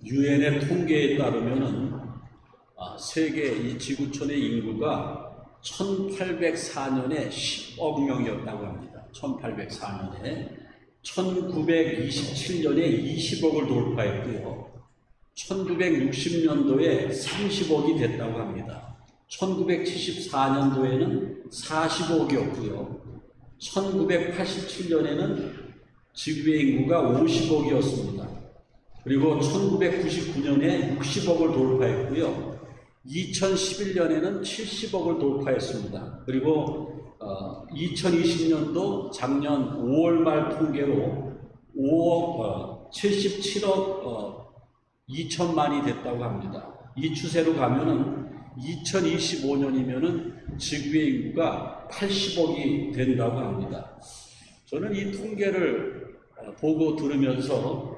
유엔의 통계에 따르면은 세계 이 지구촌의 인구가 1804년에 10억 명이었다고 합니다. 1804년에 1927년에 20억을 돌파했고요. 1960년도에 30억이 됐다고 합니다. 1974년도에는 45억이었고요. 1987년에는 지구의 인구가 50억이었습니다. 그리고 1999년에 60억을 돌파했고요. 2011년에는 70억을 돌파했습니다. 그리고 2020년도 작년 5월 말 통계로 77억 2천만이 됐다고 합니다. 이 추세로 가면은 2025년이면은 지구의 인구가 80억이 된다고 합니다. 저는 이 통계를 보고 들으면서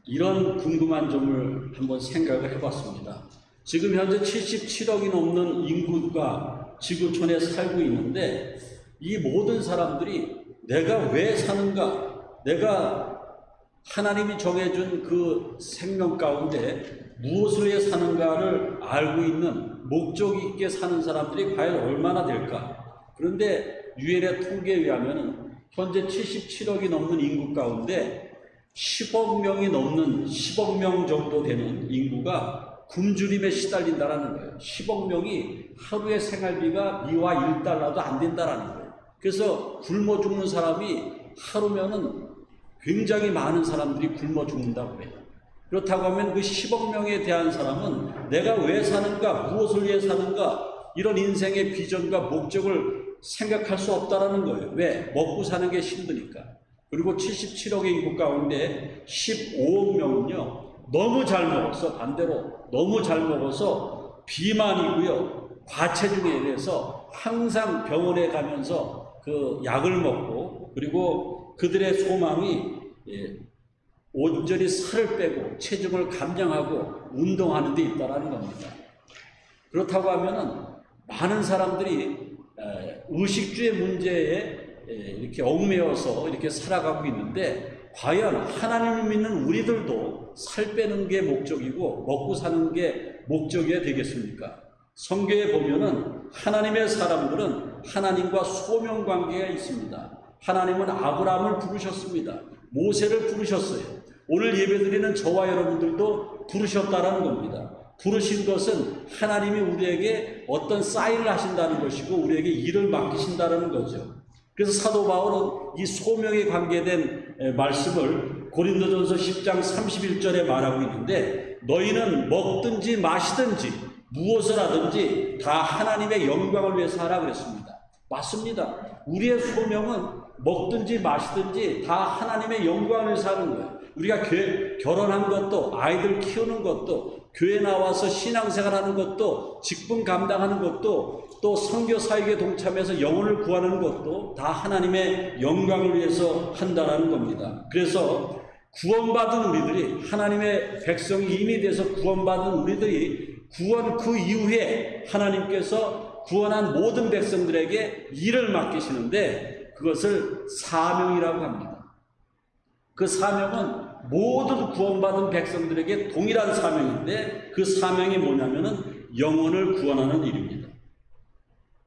이런 궁금한 점을 한번 생각을 해봤습니다. 지금 현재 77억이 넘는 인구가 지구촌에 살고 있는데 이 모든 사람들이 내가 왜 사는가, 내가 하나님이 정해준 그 생명 가운데 무엇을 위해 사는가를 알고 있는 목적 있게 사는 사람들이 과연 얼마나 될까? 그런데 유엔의 통계에 의하면 현재 77억이 넘는 인구 가운데 10억 명 정도 되는 인구가 굶주림에 시달린다라는 거예요. 10억 명이 하루의 생활비가 미화 1달러도 안 된다라는 거예요. 그래서 굶어 죽는 사람이 하루면은 굉장히 많은 사람들이 굶어 죽는다고 그래요. 그렇다고 하면 그 10억 명에 대한 사람은 내가 왜 사는가, 무엇을 위해 사는가, 이런 인생의 비전과 목적을 생각할 수 없다라는 거예요. 왜? 먹고 사는 게 힘드니까. 그리고 77억의 인구 가운데 15억 명은요, 너무 잘 먹어서, 반대로 너무 잘 먹어서 비만이고요, 과체중에 대해서 항상 병원에 가면서 그 약을 먹고, 그리고 그들의 소망이 온전히 살을 빼고 체중을 감량하고 운동하는 데 있다는 겁니다. 그렇다고 하면은 많은 사람들이 의식주의 문제에 이렇게 얽매여서 이렇게 살아가고 있는데, 과연 하나님을 믿는 우리들도 살 빼는 게 목적이고 먹고 사는 게 목적이어야 되겠습니까? 성경에 보면은 하나님의 사람들은 하나님과 소명 관계가 있습니다. 하나님은 아브라함을 부르셨습니다. 모세를 부르셨어요. 오늘 예배드리는 저와 여러분들도 부르셨다라는 겁니다. 부르신 것은 하나님이 우리에게 어떤 사인을 하신다는 것이고 우리에게 일을 맡기신다는 거죠. 그래서 사도 바울은 이 소명에 관계된 말씀을 고린도전서 10장 31절에 말하고 있는데, 너희는 먹든지 마시든지 무엇을 하든지 다 하나님의 영광을 위해서 하라 그랬습니다. 맞습니다. 우리의 소명은 먹든지 마시든지 다 하나님의 영광을 위해서 하는 거예요. 우리가 결혼한 것도, 아이들 키우는 것도, 교회 나와서 신앙생활하는 것도, 직분 감당하는 것도, 또 선교 사역에 동참해서 영혼을 구하는 것도 다 하나님의 영광을 위해서 한다는 겁니다. 그래서 구원받은 우리들이, 하나님의 백성이 이미 돼서 구원받은 우리들이 구원 그 이후에 하나님께서 구원한 모든 백성들에게 일을 맡기시는데, 그것을 사명이라고 합니다. 그 사명은 모든 구원받은 백성들에게 동일한 사명인데, 그 사명이 뭐냐면은 영혼을 구원하는 일입니다.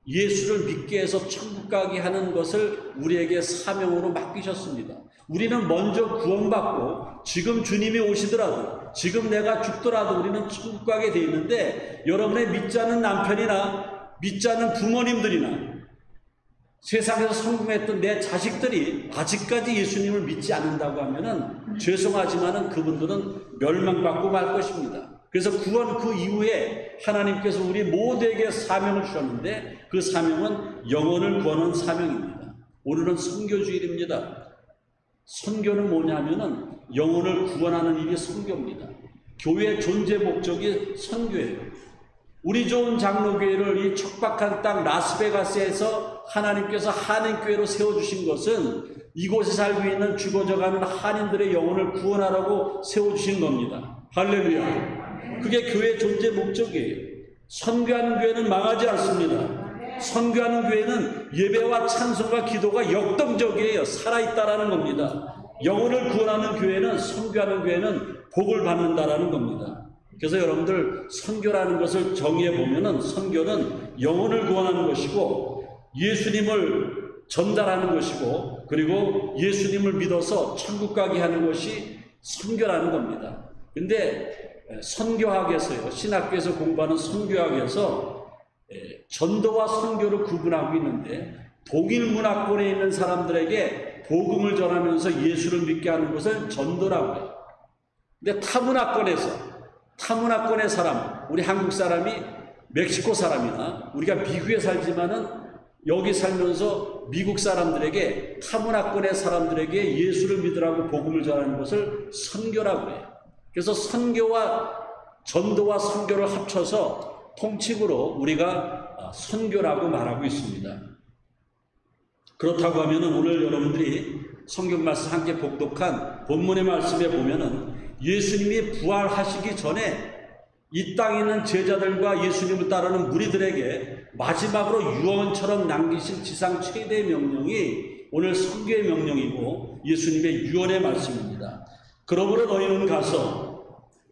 예수를 믿게 해서 천국 가게 하는 것을 우리에게 사명으로 맡기셨습니다. 우리는 먼저 구원받고 지금 주님이 오시더라도, 지금 내가 죽더라도 우리는 천국 가게 돼 있는데, 여러분의 믿지 않는 남편이나 믿지 않는 부모님들이나 세상에서 성공했던 내 자식들이 아직까지 예수님을 믿지 않는다고 하면은 죄송하지만은 그분들은 멸망받고 말 것입니다. 그래서 구원 그 이후에 하나님께서 우리 모두에게 사명을 주셨는데, 그 사명은 영혼을 구하는 사명입니다. 오늘은 선교주일입니다. 선교는 뭐냐면은 영혼을 구원하는 일이 선교입니다. 교회의 존재 목적이 선교예요. 우리 좋은 장로교회를 이 척박한 땅 라스베가스에서 하나님께서 한인교회로 세워주신 것은 이곳에 살고 있는 죽어져가는 한인들의 영혼을 구원하라고 세워주신 겁니다. 할렐루야. 그게 교회의 존재 목적이에요. 선교하는 교회는 망하지 않습니다. 선교하는 교회는 예배와 찬송과 기도가 역동적이에요. 살아있다라는 겁니다. 영혼을 구원하는 교회는, 선교하는 교회는 복을 받는다라는 겁니다. 그래서 여러분들 선교라는 것을 정의해 보면은 선교는 영혼을 구원하는 것이고 예수님을 전달하는 것이고 그리고 예수님을 믿어서 천국 가게 하는 것이 선교라는 겁니다. 근데 선교학에서요, 신학교에서 공부하는 선교학에서 전도와 선교를 구분하고 있는데 동일 문화권에 있는 사람들에게 복음을 전하면서 예수를 믿게 하는 것을 전도라고 해요. 근데 타문화권의 사람, 우리 한국 사람이 멕시코 사람이나 우리가 미국에 살지만은 여기 살면서 미국 사람들에게 타문화권의 사람들에게 예수를 믿으라고 복음을 전하는 것을 선교라고 해요. 그래서 전도와 선교를 합쳐서 통칭으로 우리가 선교라고 말하고 있습니다. 그렇다고 하면 오늘 여러분들이 성경 말씀 함께 복독한 본문의 말씀에 보면은 예수님이 부활하시기 전에 이 땅에 있는 제자들과 예수님을 따르는 무리들에게 마지막으로 유언처럼 남기신 지상 최대의 명령이 오늘 선교의 명령이고 예수님의 유언의 말씀입니다. 그러므로 너희는 가서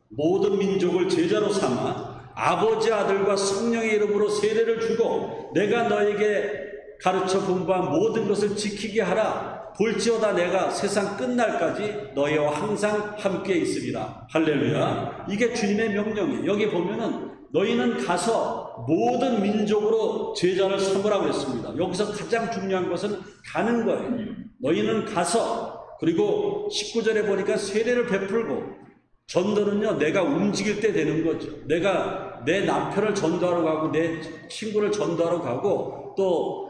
모든 민족을 제자로 삼아 아버지 아들과 성령의 이름으로 세례를 주고 내가 너에게 가르쳐 분부한 모든 것을 지키게 하라. 볼지어다 내가 세상 끝날까지 너희와 항상 함께 있으리라. 할렐루야. 이게 주님의 명령이에요. 여기 보면은 너희는 가서 모든 민족으로 제자를 삼으라고 했습니다. 여기서 가장 중요한 것은 가는 거예요. 너희는 가서, 그리고 19절에 보니까 세례를 베풀고, 전도는요 내가 움직일 때 되는 거죠. 내가 내 남편을 전도하러 가고 내 친구를 전도하러 가고 또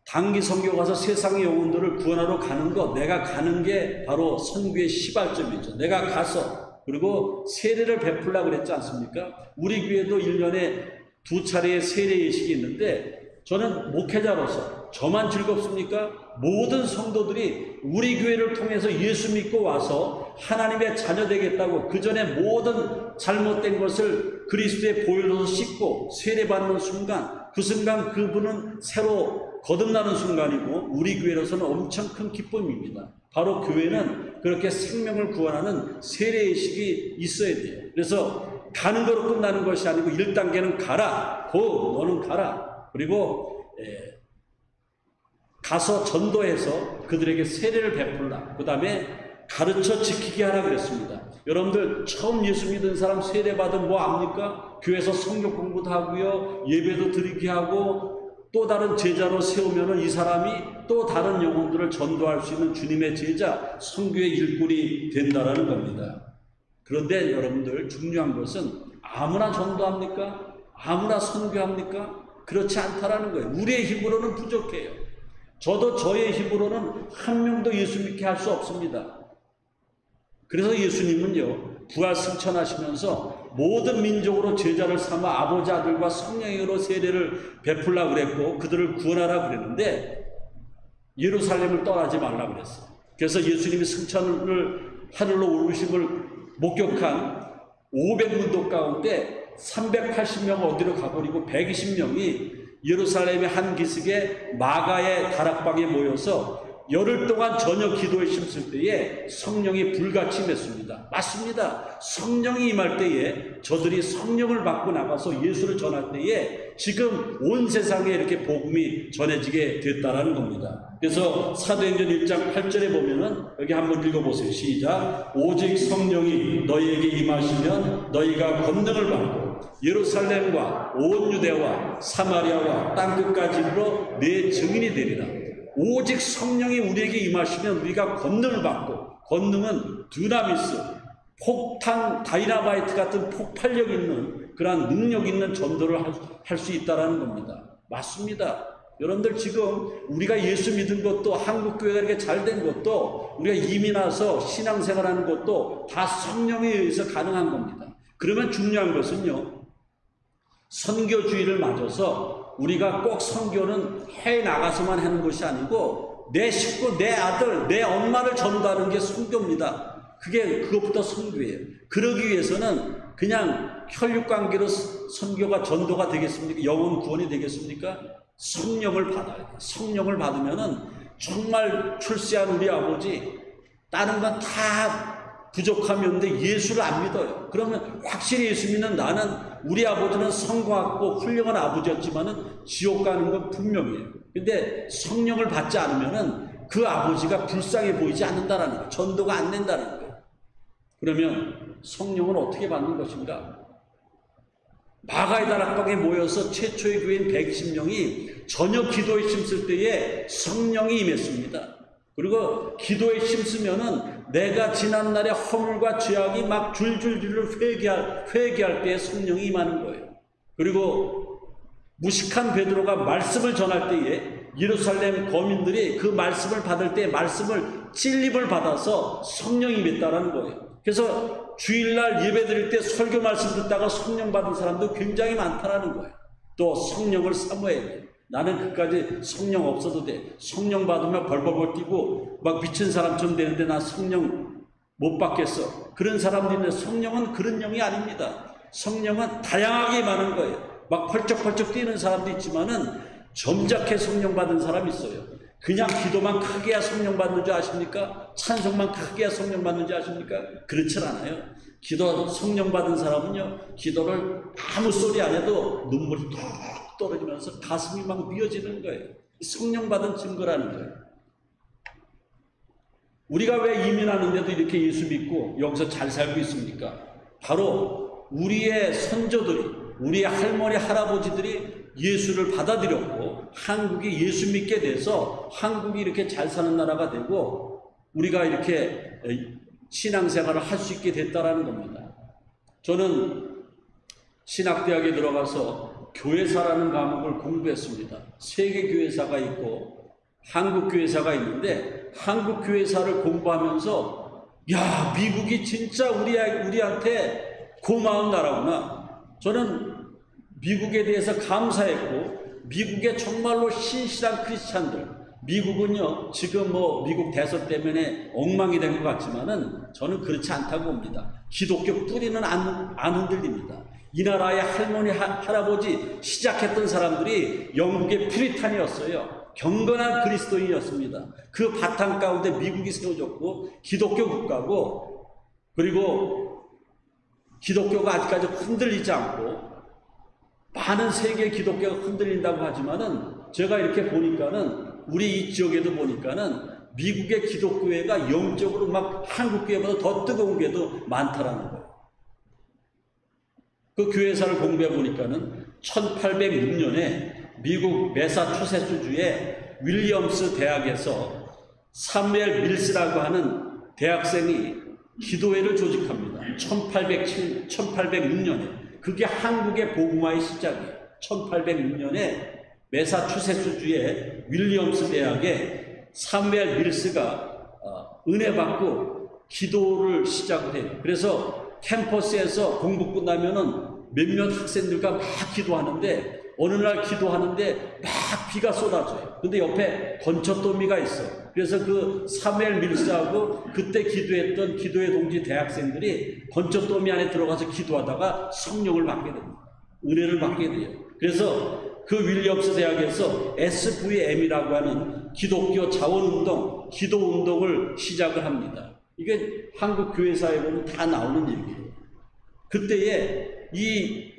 단기 선교 가서 세상의 영혼들을 구원하러 가는 것, 내가 가는 게 바로 선교의 시발점이죠. 내가 가서, 그리고 세례를 베풀라고 그랬지 않습니까? 우리 교회도 1년에 2차례의 세례 예식이 있는데 저는 목회자로서 저만 즐겁습니까? 모든 성도들이 우리 교회를 통해서 예수 믿고 와서 하나님의 자녀 되겠다고 그 전에 모든 잘못된 것을 그리스도의 보혈로 씻고 세례받는 순간, 그 순간 그분은 새로 거듭나는 순간이고 우리 교회로서는 엄청 큰 기쁨입니다. 바로 교회는 그렇게 생명을 구원하는 세례의식이 있어야 돼요. 그래서 가는 거로 끝나는 것이 아니고 1단계는 가라. 너는 가라. 그리고 가서 전도해서 그들에게 세례를 베풀라. 그 다음에 가르쳐 지키게 하라 그랬습니다. 여러분들 처음 예수 믿은 사람 세례 받으면 뭐 압니까? 교회에서 성경 공부도 하고요, 예배도 드리게 하고 또 다른 제자로 세우면은 이 사람이 또 다른 영혼들을 전도할 수 있는 주님의 제자, 선교의 일꾼이 된다라는 겁니다. 그런데 여러분들 중요한 것은 아무나 전도합니까? 아무나 선교합니까? 그렇지 않다라는 거예요. 우리의 힘으로는 부족해요. 저도 저의 힘으로는 한 명도 예수 믿게 할 수 없습니다. 그래서 예수님은요 부활 승천하시면서 모든 민족으로 제자를 삼아 아버지 아들과 성령으로 세례를 베풀라고 그랬고 그들을 구원하라고 그랬는데 예루살렘을 떠나지 말라고 그랬어요. 그래서 예수님이 승천을 하늘로 오르심을 목격한 500문도 가운데 380명 어디로 가버리고 120명이 예루살렘의 한 기슭에 마가의 다락방에 모여서 열흘 동안 저녁 기도에 힘쓸 때에 성령이 불같이 맺습니다. 맞습니다. 성령이 임할 때에 저들이 성령을 받고 나가서 예수를 전할 때에 지금 온 세상에 이렇게 복음이 전해지게 됐다라는 겁니다. 그래서 사도행전 1장 8절에 보면은 여기 한번 읽어보세요. 시작. 오직 성령이 너희에게 임하시면 너희가 권능을 받고 예루살렘과 온 유대와 사마리아와 땅끝까지 이르러 내 증인이 되리라. 오직 성령이 우리에게 임하시면 우리가 권능을 받고, 권능은 두나미스, 폭탄, 다이나마이트 같은 폭발력 있는 그러한 능력 있는 전도를 할 수 있다는 겁니다. 맞습니다. 여러분들 지금 우리가 예수 믿은 것도, 한국교회가 이렇게 잘된 것도, 우리가 이민 와서 신앙생활하는 것도 다 성령에 의해서 가능한 겁니다. 그러면 중요한 것은요, 선교주의를 맞아서 우리가 꼭 선교는 해외 나가서만 하는 것이 아니고 내 식구, 내 아들, 내 엄마를 전도하는 게 선교입니다. 그것부터 선교예요. 그러기 위해서는 그냥 혈육관계로 선교가 전도가 되겠습니까? 영혼 구원이 되겠습니까? 성령을 받아야 돼요. 성령을 받으면은 정말 출세한 우리 아버지 다른 건 다 부족함이 없는데 예수를 안 믿어요. 그러면 확실히 예수 믿는 나는, 우리 아버지는 성공하고 훌륭한 아버지였지만은 지옥 가는 건 분명해요. 근데 성령을 받지 않으면은 그 아버지가 불쌍해 보이지 않는다라는 거예요. 전도가 안 된다는 거예요. 그러면 성령을 어떻게 받는 것인가? 마가의 다락방에 모여서 최초의 교인 120명이 저녁 기도에 힘쓸 때에 성령이 임했습니다. 그리고 기도에 힘쓰면은 내가 지난날의 허물과 죄악이 막 줄줄줄 회개할 때에 성령이 임하는 거예요. 그리고 무식한 베드로가 말씀을 전할 때에 예루살렘 거민들이 그 말씀을 받을 때 말씀을 찔림을 받아서 성령이 임했다라는 거예요. 그래서 주일날 예배 드릴 때 설교 말씀 듣다가 성령 받은 사람도 굉장히 많다라는 거예요. 또 성령을 사모해야 돼요. 나는 그까지 성령 없어도 돼. 성령 받으면 벌벌벌 뛰고 막 미친 사람처럼 되는데 나 성령 못 받겠어. 그런 사람들인데 성령은 그런 영이 아닙니다. 성령은 다양하게 임하는 거예요. 막 펄쩍펄쩍 뛰는 사람도 있지만은 점잖게 성령 받은 사람이 있어요. 그냥 기도만 크게 해야 성령 받는 줄 아십니까? 찬송만 크게 해야 성령 받는 줄 아십니까? 그렇진 않아요. 기도 성령 받은 사람은요, 기도를 아무 소리 안 해도 눈물이 뚝 떨어지면서 가슴이 막 미어지는 거예요. 성령 받은 증거라는 거예요. 우리가 왜 이민하는데도 이렇게 예수 믿고 여기서 잘 살고 있습니까? 바로 우리의 선조들이, 우리의 할머니 할아버지들이 예수를 받아들였고 한국이 예수 믿게 돼서 한국이 이렇게 잘 사는 나라가 되고 우리가 이렇게 신앙생활을 할 수 있게 됐다라는 겁니다. 저는 신학대학에 들어가서 교회사라는 과목을 공부했습니다. 세계 교회사가 있고 한국 교회사가 있는데 한국 교회사를 공부하면서 야, 미국이 진짜 우리한테 고마운 나라구나. 저는 미국에 대해서 감사했고 미국의 정말로 신실한 크리스찬들, 미국은요 지금 뭐 미국 대선 때문에 엉망이 된 것 같지만은 저는 그렇지 않다고 봅니다. 기독교 뿌리는 안 흔들립니다. 이 나라의 할머니 할아버지 시작했던 사람들이 영국의 프리탄이었어요. 경건한 그리스도인이었습니다. 그 바탕 가운데 미국이 세워졌고 기독교 국가고, 그리고 기독교가 아직까지 흔들리지 않고 많은 세계 기독교가 흔들린다고 하지만은 제가 이렇게 보니까는 우리 이 지역에도 보니까는 미국의 기독교회가 영적으로 막 한국 교회보다 더 뜨거운 교회도 많다라는 거예요. 그 교회사를 공부해 보니까는 1806년에 미국 매사추세츠주의 윌리엄스 대학에서 사무엘 밀스라고 하는 대학생이 기도회를 조직합니다. 1806년에. 그게 한국의 복음화의 시작이에요. 1806년에 매사추세츠주의 윌리엄스 대학에 사무엘 밀스가 은혜 받고 기도를 시작을 해요. 그래서 캠퍼스에서 공부 끝나면은 몇몇 학생들과 막 기도하는데 어느 날 기도하는데 막 비가 쏟아져요. 근데 옆에 건초더미가 있어. 그래서 그 사무엘 밀스하고 그때 기도했던 기도회 동지 대학생들이 건초더미 안에 들어가서 기도하다가 성령을 받게 됩니다. 은혜를 받게 돼요. 그래서 그 윌리엄스 대학에서 SVM이라고 하는 기독교 자원운동, 기도운동을 시작을 합니다. 이게 한국 교회사에 보면 다 나오는 얘기예요. 그때에 이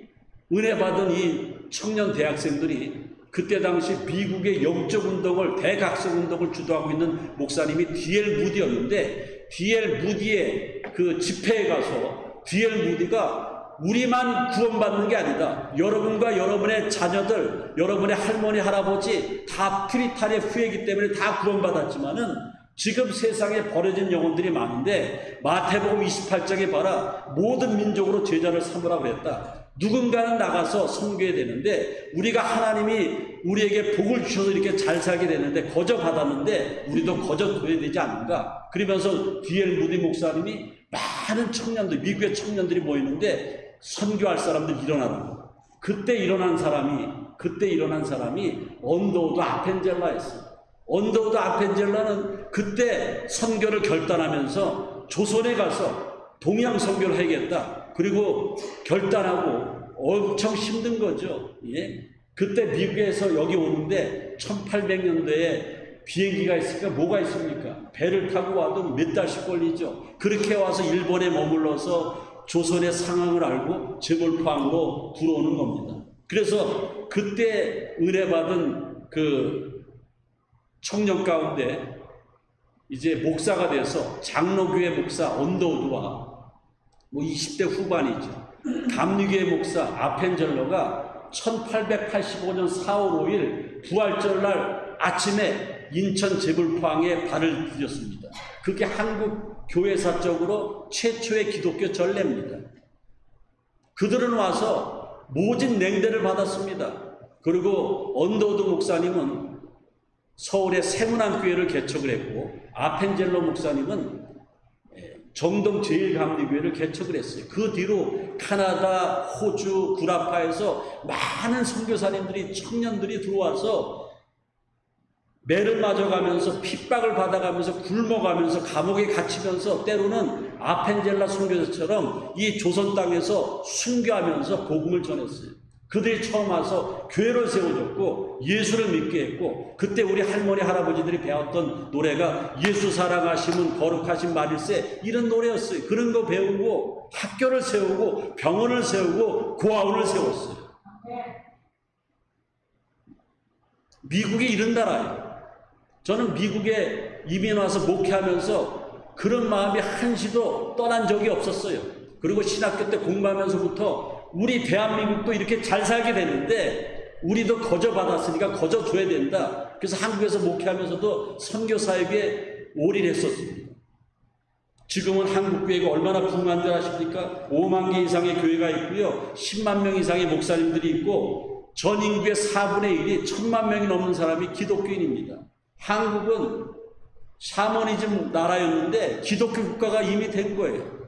은혜 받은 이 청년 대학생들이 그때 당시 미국의 영적 운동을, 대각성 운동을 주도하고 있는 목사님이 D.L. 무디였는데 D.L. 무디의 그 집회에 가서 D.L. 무디가 우리만 구원받는 게 아니다. 여러분과 여러분의 자녀들, 여러분의 할머니, 할아버지 다 프리탄의 후예이기 때문에 다 구원받았지만은 지금 세상에 버려진 영혼들이 많은데 마태복음 28장에 봐라. 모든 민족으로 제자를 삼으라고 했다. 누군가는 나가서 섬겨야 되는데 우리가 하나님이 우리에게 복을 주셔서 이렇게 잘 살게 되는데 거저 받았는데 우리도 거저 둬야 되지 않는가. 그러면서 D.L. 무디 목사님이 많은 청년들, 미국의 청년들이 모이는데 선교할 사람들 일어나라고. 그때 일어난 사람이 언더우드 아펜젤라였어요. 언더우드 아펜젤라는 그때 선교를 결단하면서 조선에 가서 동양 선교를 해야겠다. 그리고 결단하고 엄청 힘든 거죠. 예? 그때 미국에서 여기 오는데 1800년대에 비행기가 있으니까 뭐가 있습니까? 배를 타고 와도 몇 달씩 걸리죠. 그렇게 와서 일본에 머물러서 조선의 상황을 알고 재벌포항으로 들어오는 겁니다. 그래서 그때 은혜 받은 그 청년 가운데 이제 목사가 돼서 장로교회 목사 언더우드와 뭐 20대 후반이죠. 감리교회 목사 아펜젤러가 1885년 4월 5일 부활절날 아침에 인천 재물포항에 발을 디뎠습니다. 그게 한국 교회사적으로 최초의 기독교 전례입니다. 그들은 와서 모진 냉대를 받았습니다. 그리고 언더우드 목사님은 서울의 세문안교회를 개척을 했고 아펜젤러 목사님은 정동 제1감리교회를 개척을 했어요. 그 뒤로 카나다, 호주, 구라파에서 많은 선교사님들이 청년들이 들어와서 매를 맞아가면서 핍박을 받아가면서 굶어가면서 감옥에 갇히면서 때로는 아펜젤라 선교사처럼 이 조선 땅에서 순교하면서 복음을 전했어요. 그들이 처음 와서 교회를 세워줬고 예수를 믿게 했고 그때 우리 할머니 할아버지들이 배웠던 노래가 예수 사랑하심은 거룩하신 말일세 이런 노래였어요. 그런 거 배우고 학교를 세우고 병원을 세우고 고아원을 세웠어요. 미국이 이런 나라예요. 저는 미국에 이민 와서 목회하면서 그런 마음이 한시도 떠난 적이 없었어요. 그리고 신학교 때 공부하면서부터 우리 대한민국도 이렇게 잘 살게 됐는데 우리도 거저받았으니까 거저줘야 된다. 그래서 한국에서 목회하면서도 선교사에게 올인했었습니다. 지금은 한국교회가 얼마나 부흥한 줄 아십니까? 5만 개 이상의 교회가 있고요. 10만 명 이상의 목사님들이 있고 전 인구의 4분의 1이 1000만 명이 넘는 사람이 기독교인입니다. 한국은 샤머니즘 나라였는데 기독교 국가가 이미 된 거예요.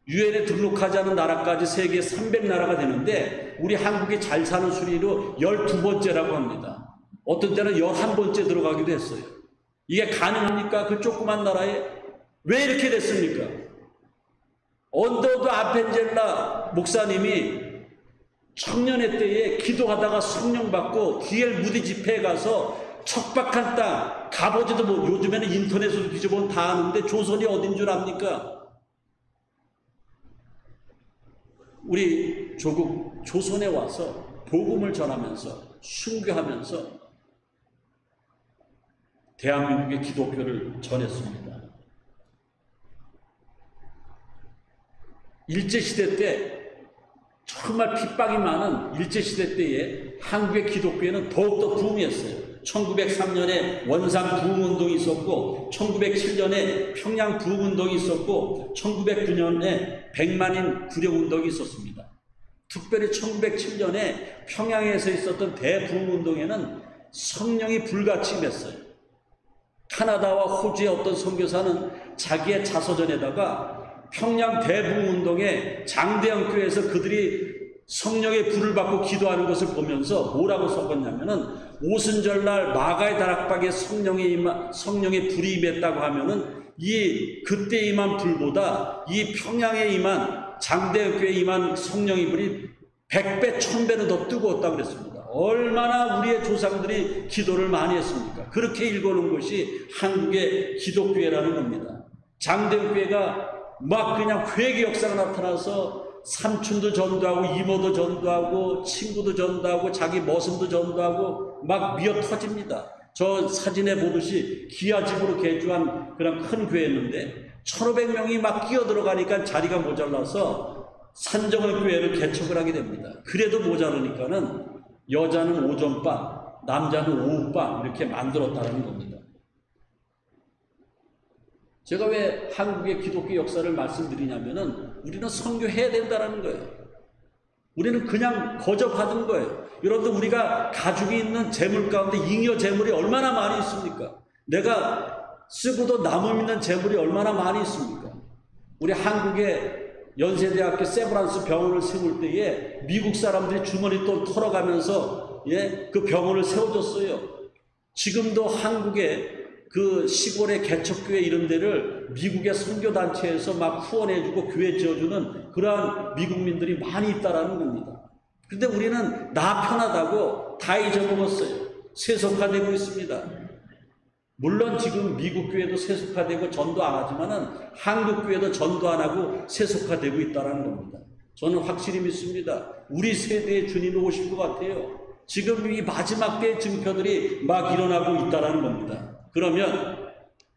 유엔에 등록하지 않은 나라까지 세계 300나라가 되는데 우리 한국이 잘 사는 순위로 12번째라고 합니다. 어떤 때는 11번째 들어가기도 했어요. 이게 가능합니까? 그 조그만 나라에 왜 이렇게 됐습니까? 언더우드 아펜젤라 목사님이 청년의 때에 기도하다가 성령 받고 DL 무디 집회에 가서 척박한 땅 가보지도 뭐 요즘에는 인터넷으로 뒤져보면 다 아는데 조선이 어딘 줄 압니까? 우리 조국 조선에 와서 복음을 전하면서 순교하면서 대한민국의 기독교를 전했습니다. 일제시대 때 정말 핍박이 많은 일제시대 때에 한국의 기독교회는 더욱더 부흥했어요. 1903년에 원산 부흥운동이 있었고 1907년에 평양 부흥운동이 있었고 1909년에 백만인 구령운동이 있었습니다. 특별히 1907년에 평양에서 있었던 대부흥운동에는 성령이 불같이 임했어요. 카나다와 호주의 어떤 선교사는 자기의 자서전에다가 평양 대부흥운동에 장대영 교회에서 그들이 성령의 불을 받고 기도하는 것을 보면서 뭐라고 써봤냐면은 오순절날 마가의 다락방에 성령의 불이 임했다고 하면은 그때 임한 불보다 이 평양에 임한 장대영 교회에 임한 성령의 불이 100배, 1000배는 더 뜨거웠다고 그랬습니다. 얼마나 우리의 조상들이 기도를 많이 했습니까? 그렇게 읽어놓은 것이 한국의 기독교회라는 겁니다. 장대영 교회가 막 그냥 회개 역사가 나타나서 삼촌도 전도하고 이모도 전도하고 친구도 전도하고 자기 머슴도 전도하고 막 미어 터집니다. 저 사진에 보듯이 기아집으로 개조한 그런 큰 교회였는데 1500명이 막 끼어들어가니까 자리가 모자라서 산정을 교회를 개척을 하게 됩니다. 그래도 모자르니까는 여자는 오전반, 남자는 오후반 이렇게 만들었다는 겁니다. 제가 왜 한국의 기독교 역사를 말씀드리냐면은 우리는 선교해야 된다는 거예요. 우리는 그냥 거저 받은 거예요. 여러분들 우리가 가지고 있는 재물 가운데 잉여 재물이 얼마나 많이 있습니까? 내가 쓰고도 남음있는 재물이 얼마나 많이 있습니까? 우리 한국의 연세대학교 세브란스 병원을 세울 때에 미국 사람들이 주머니 돈 털어가면서 그 병원을 세워줬어요. 지금도 한국의 그 시골의 개척교회 이런 데를 미국의 선교단체에서 막 후원해주고 교회 지어주는 그러한 미국민들이 많이 있다라는 겁니다. 그런데 우리는 나 편하다고 다 잊어먹었어요. 세속화되고 있습니다. 물론 지금 미국 교회도 세속화되고 전도 안 하지만은 한국 교회도 전도 안 하고 세속화되고 있다는 겁니다. 저는 확실히 믿습니다. 우리 세대에 주님이 오실 것 같아요. 지금 이 마지막 때의 증표들이 막 일어나고 있다는 겁니다. 그러면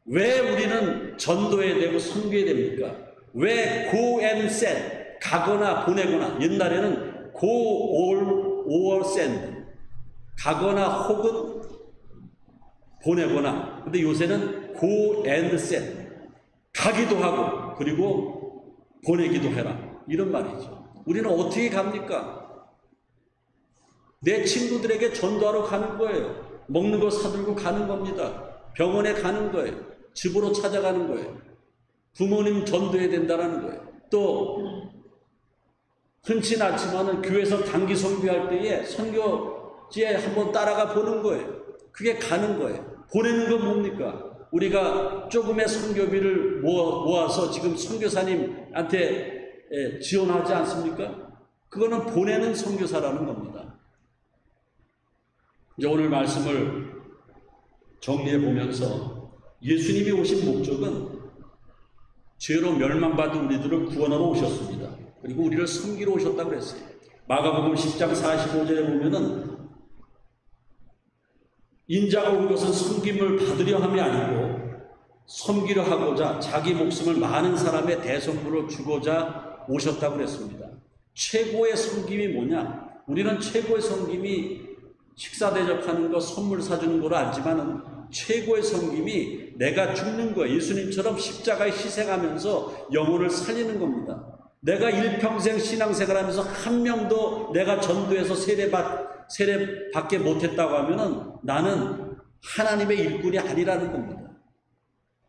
왜 우리는 전도해야 되고 선교해야 됩니까? 왜 go and send, 가거나 보내거나, 옛날에는 go or send, 가거나 혹은 보내거나, 근데 요새는 go and send, 가기도 하고 그리고 보내기도 해라, 이런 말이죠. 우리는 어떻게 갑니까? 내 친구들에게 전도하러 가는 거예요. 먹는 거 사들고 가는 겁니다. 병원에 가는 거예요. 집으로 찾아가는 거예요. 부모님 전도해야 된다는 거예요. 또 흔치 않지만은 교회에서 단기 선교할 때에 선교지에 한번 따라가 보는 거예요. 그게 가는 거예요. 보내는 건 뭡니까? 우리가 조금의 선교비를 모아서 지금 선교사님한테 지원하지 않습니까? 그거는 보내는 선교사라는 겁니다. 이제 오늘 말씀을 정리해 보면서 예수님이 오신 목적은 죄로 멸망받은 우리들을 구원하러 오셨습니다. 그리고 우리를 섬기러 오셨다고 그랬어요. 마가복음 10장 45절에 보면은 인자가 온 것은 섬김을 받으려 함이 아니고 섬기려 하고자 자기 목숨을 많은 사람의 대성물을 주고자 오셨다고 그랬습니다. 최고의 섬김이 뭐냐? 우리는 최고의 섬김이 식사 대접하는 거, 선물 사주는 거로 알지만은 최고의 섬김이 내가 죽는 거예요. 예수님처럼 십자가에 희생하면서 영혼을 살리는 겁니다. 내가 일평생 신앙생활 하면서 한 명도 내가 전도해서 세례받게 못했다고 하면은 나는 하나님의 일꾼이 아니라는 겁니다.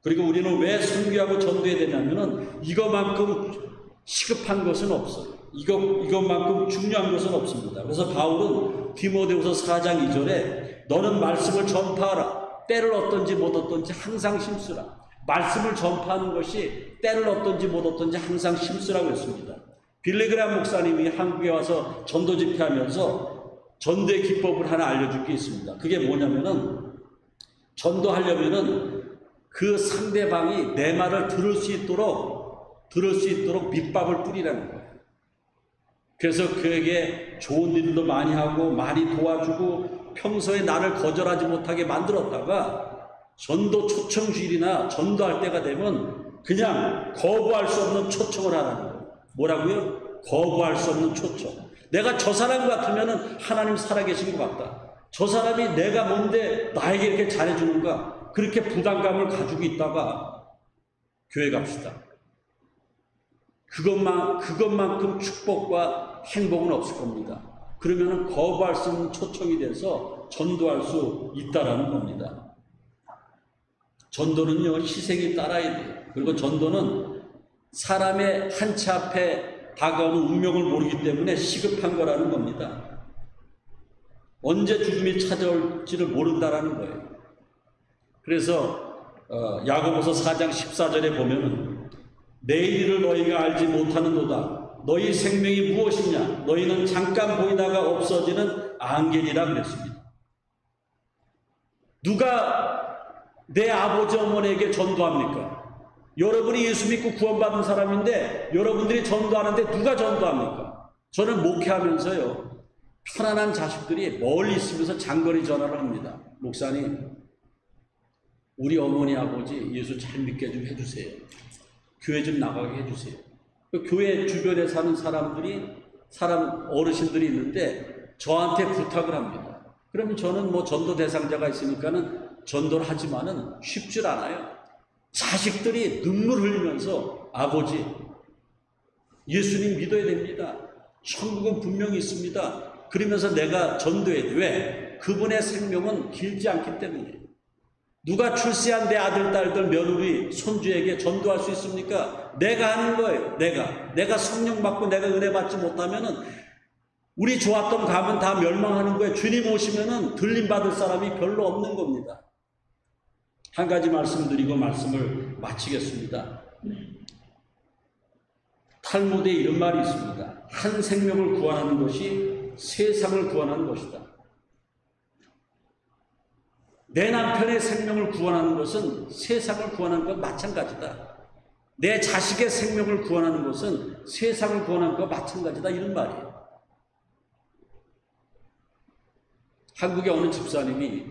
그리고 우리는 왜 선교하고 전도해야 되냐면은 이것만큼 시급한 것은 없어요. 이것만큼 중요한 것은 없습니다. 그래서 바울은 디모데후서 4장 2절에 너는 말씀을 전파하라. 때를 얻든지 못 얻든지 항상 힘쓰라. 말씀을 전파하는 것이 때를 얻든지 못 얻든지 항상 힘쓰라고 했습니다. 빌리그람 목사님이 한국에 와서 전도 집회하면서 전도의 기법을 하나 알려준 게 있습니다. 그게 뭐냐면은 전도하려면은 그 상대방이 내 말을 들을 수 있도록 밑밥을 뿌리라는 거예요. 그래서 그에게 좋은 일도 많이 하고 많이 도와주고 평소에 나를 거절하지 못하게 만들었다가 전도 초청주일이나 전도할 때가 되면 그냥 거부할 수 없는 초청을 하라는 거예요. 뭐라고요? 거부할 수 없는 초청. 내가 저 사람 같으면 하나님 살아계신 것 같다. 저 사람이 내가 뭔데 나에게 이렇게 잘해주는가? 그렇게 부담감을 가지고 있다가 교회 갑시다. 그것만큼 축복과 행복은 없을 겁니다. 그러면 거부할 수 없는 초청이 돼서 전도할 수 있다라는 겁니다. 전도는요, 희생이 따라야 돼요. 그리고 전도는 사람의 한치 앞에 다가오는 운명을 모르기 때문에 시급한 거라는 겁니다. 언제 죽음이 찾아올지를 모른다라는 거예요. 그래서 야고보서 4장 14절에 보면은 내일을 너희가 알지 못하는도다. 너희 생명이 무엇이냐? 너희는 잠깐 보이다가 없어지는 안개니라 그랬습니다. 누가 내 아버지 어머니에게 전도합니까? 여러분이 예수 믿고 구원받은 사람인데 여러분들이 전도하는데 누가 전도합니까? 저는 목회하면서요, 편안한 자식들이 멀리 있으면서 장거리 전화를 합니다. 목사님, 우리 어머니 아버지 예수 잘 믿게 좀 해주세요. 교회 좀 나가게 해주세요. 교회 주변에 사는 어르신들이 있는데 저한테 부탁을 합니다. 그러면 저는 뭐 전도 대상자가 있으니까는 전도를 하지만은 쉽질 않아요. 자식들이 눈물 흘리면서 아버지, 예수님 믿어야 됩니다. 천국은 분명히 있습니다. 그러면서 내가 전도해야 돼. 왜? 그분의 생명은 길지 않기 때문에. 누가 출세한 내 아들, 딸들, 며느리, 손주에게 전도할 수 있습니까? 내가 하는 거예요. 내가 성령 받고 내가 은혜 받지 못하면은 우리 좋았던 가면 다 멸망하는 거예요. 주님 오시면은 들림 받을 사람이 별로 없는 겁니다. 한 가지 말씀드리고 말씀을 마치겠습니다. 탈무드에 이런 말이 있습니다. 한 생명을 구원하는 것이 세상을 구원하는 것이다. 내 남편의 생명을 구원하는 것은 세상을 구원하는 것 마찬가지다. 내 자식의 생명을 구원하는 것은 세상을 구원하는 것 마찬가지다. 이런 말이에요. 한국의 어느 집사님이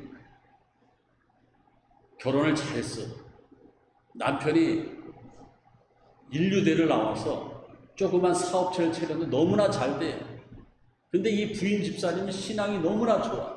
결혼을 잘했어. 남편이 인류대를 나와서 조그만 사업체를 차렸는데 너무나 잘 돼. 근데 이 부인 집사님은 신앙이 너무나 좋아.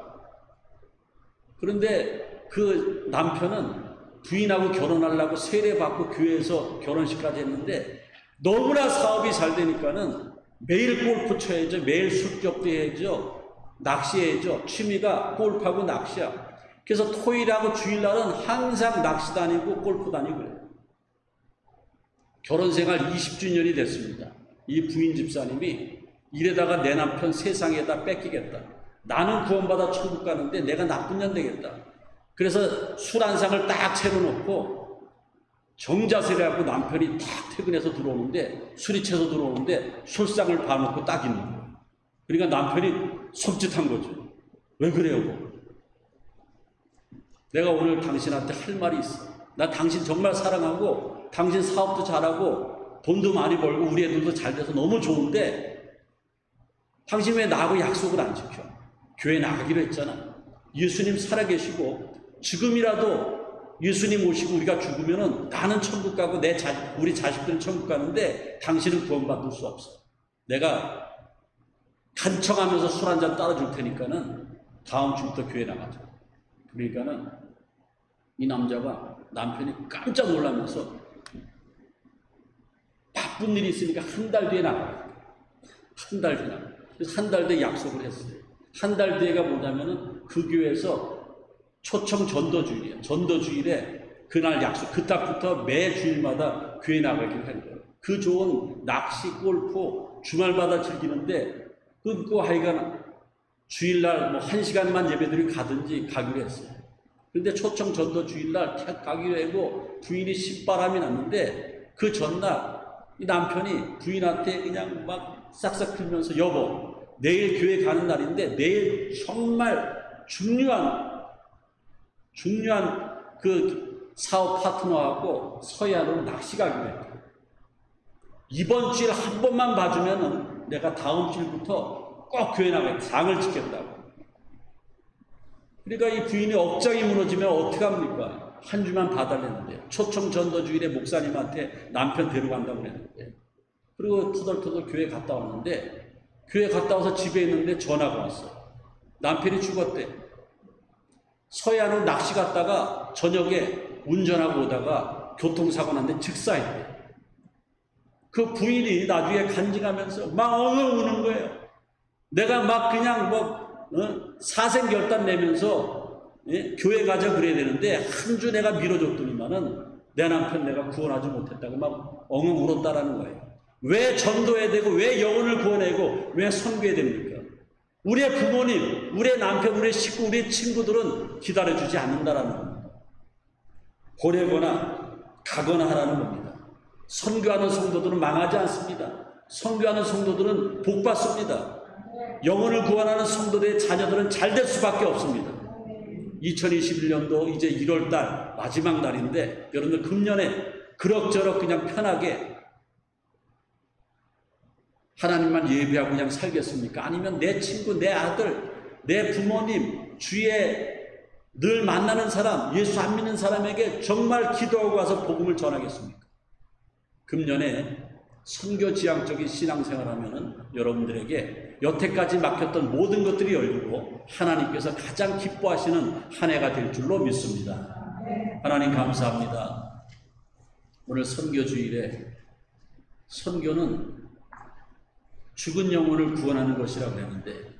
그런데 그 남편은 부인하고 결혼하려고 세례받고 교회에서 결혼식까지 했는데 너무나 사업이 잘 되니까는 매일 골프 쳐야죠. 매일 술집도 해야죠. 낚시해야죠. 취미가 골프하고 낚시야. 그래서 토요일하고 주일날은 항상 낚시 다니고 골프 다니고 그래요. 결혼생활 20주년이 됐습니다. 이 부인 집사님이 이래다가 내 남편 세상에다 뺏기겠다. 나는 구원받아 천국 가는데 내가 나쁜 년 되겠다. 그래서 술 한 상을 딱 채워놓고 정자세를 하고 남편이 딱 퇴근해서 들어오는데 술이 채서 들어오는데 술상을 봐놓고 딱 있는 거예요. 그러니까 남편이 손짓한 거죠. 왜 그래요? 뭐? 내가 오늘 당신한테 할 말이 있어. 나 당신 정말 사랑하고 당신 사업도 잘하고 돈도 많이 벌고 우리 애들도 잘 돼서 너무 좋은데 당신 왜 나하고 약속을 안 지켜? 교회 나가기로 했잖아. 예수님 살아계시고 지금이라도 예수님 오시고 우리가 죽으면은 나는 천국 가고 우리 자식들은 천국 가는데 당신은 구원받을 수 없어. 내가 간청하면서 술 한잔 따라줄 테니까는 다음 주부터 교회 나가자. 그러니까는 이 남자가 남편이 깜짝 놀라면서 바쁜 일이 있으니까 한 달 뒤에 나가요. 한 달 뒤에 나가요. 그래서 한 달 뒤에 약속을 했어요. 한 달 뒤에가 뭐냐면은 그 교회에서 초청 전도주일이에요. 전도주일에 그날 약속, 그때부터 매 주일마다 교회 나가기로 한 거예요. 그 좋은 낚시, 골프 주말마다 즐기는데 끊고 하여간 주일날 뭐 1시간만 예배드리고 가든지 가기로 했어요. 그런데 초청 전도 주일날 가기로 하고 부인이 신바람이 났는데 그 전날 이 남편이 부인한테 그냥 막 싹싹 빌면서 여보 내일 교회 가는 날인데 내일 정말 중요한 그 사업 파트너하고 서해안으로 낚시 가기로 했다. 이번 주일 한 번만 봐주면은 내가 다음 주일부터 꼭 교회 나가요. 장을 지켰다고. 그러니까 이 부인이 억장이 무너지면 어떻게 합니까? 한 주만 봐달랬는데 초청 전도주일에 목사님한테 남편 데려간다고 그랬는데 그리고 터덜터덜 교회 갔다 왔는데 교회 갔다 와서 집에 있는데 전화가 왔어. 남편이 죽었대. 서해안으로 낚시 갔다가 저녁에 운전하고 오다가 교통사고 났는데 즉사했대. 그 부인이 나중에 간증하면서 막 엉엉 우는 거예요. 내가 막 그냥 사생결단 내면서 교회 가자 그래야 되는데 한 주 내가 밀어줬더니만은 내 남편 내가 구원하지 못했다고 막 엉엉 울었다라는 거예요. 왜 전도해야 되고 왜 영혼을 구원하고 왜 선교해야 됩니까? 우리의 부모님, 우리의 남편, 우리의 식구, 우리의 친구들은 기다려주지 않는다라는 겁니다. 보내거나 가거나 하라는 겁니다. 선교하는 성도들은 망하지 않습니다. 선교하는 성도들은 복 받습니다. 영혼을 구원하는 성도들의 자녀들은 잘 될 수밖에 없습니다. 2021년도 이제 1월달 마지막 날인데 여러분들 금년에 그럭저럭 그냥 편하게 하나님만 예배하고 그냥 살겠습니까? 아니면 내 친구, 내 아들, 내 부모님, 주위에 늘 만나는 사람, 예수 안 믿는 사람에게 정말 기도하고 가서 복음을 전하겠습니까? 금년에 선교지향적인 신앙생활하면은 여러분들에게 여태까지 막혔던 모든 것들이 열리고 하나님께서 가장 기뻐하시는 한 해가 될 줄로 믿습니다. 하나님 감사합니다. 오늘 선교주일에 선교는 죽은 영혼을 구원하는 것이라고 했는데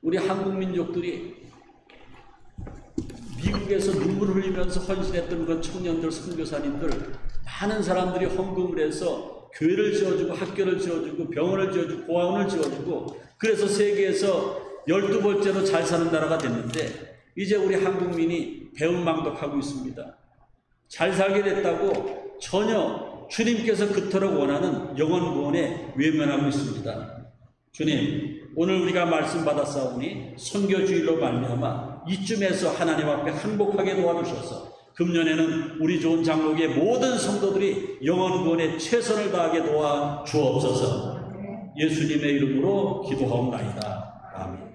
우리 한국 민족들이 미국에서 눈물을 흘리면서 헌신했던 그 청년들, 선교사님들 많은 사람들이 헌금을 해서 교회를 지어주고 학교를 지어주고 병원을 지어주고 고아원을 지어주고 그래서 세계에서 12번째로 잘 사는 나라가 됐는데 이제 우리 한국민이 배은망덕하고 있습니다. 잘 살게 됐다고 전혀 주님께서 그토록 원하는 영혼 구원에 외면하고 있습니다. 주님, 오늘 우리가 말씀 받았사오니 선교주일로 말미암아 이쯤에서 하나님 앞에 항복하게 도와주셔서 금년에는 우리 좋은 장로교의 모든 성도들이 영혼 구원에 최선을 다하게 도와 주옵소서. 예수님의 이름으로 기도하옵나이다. 아멘.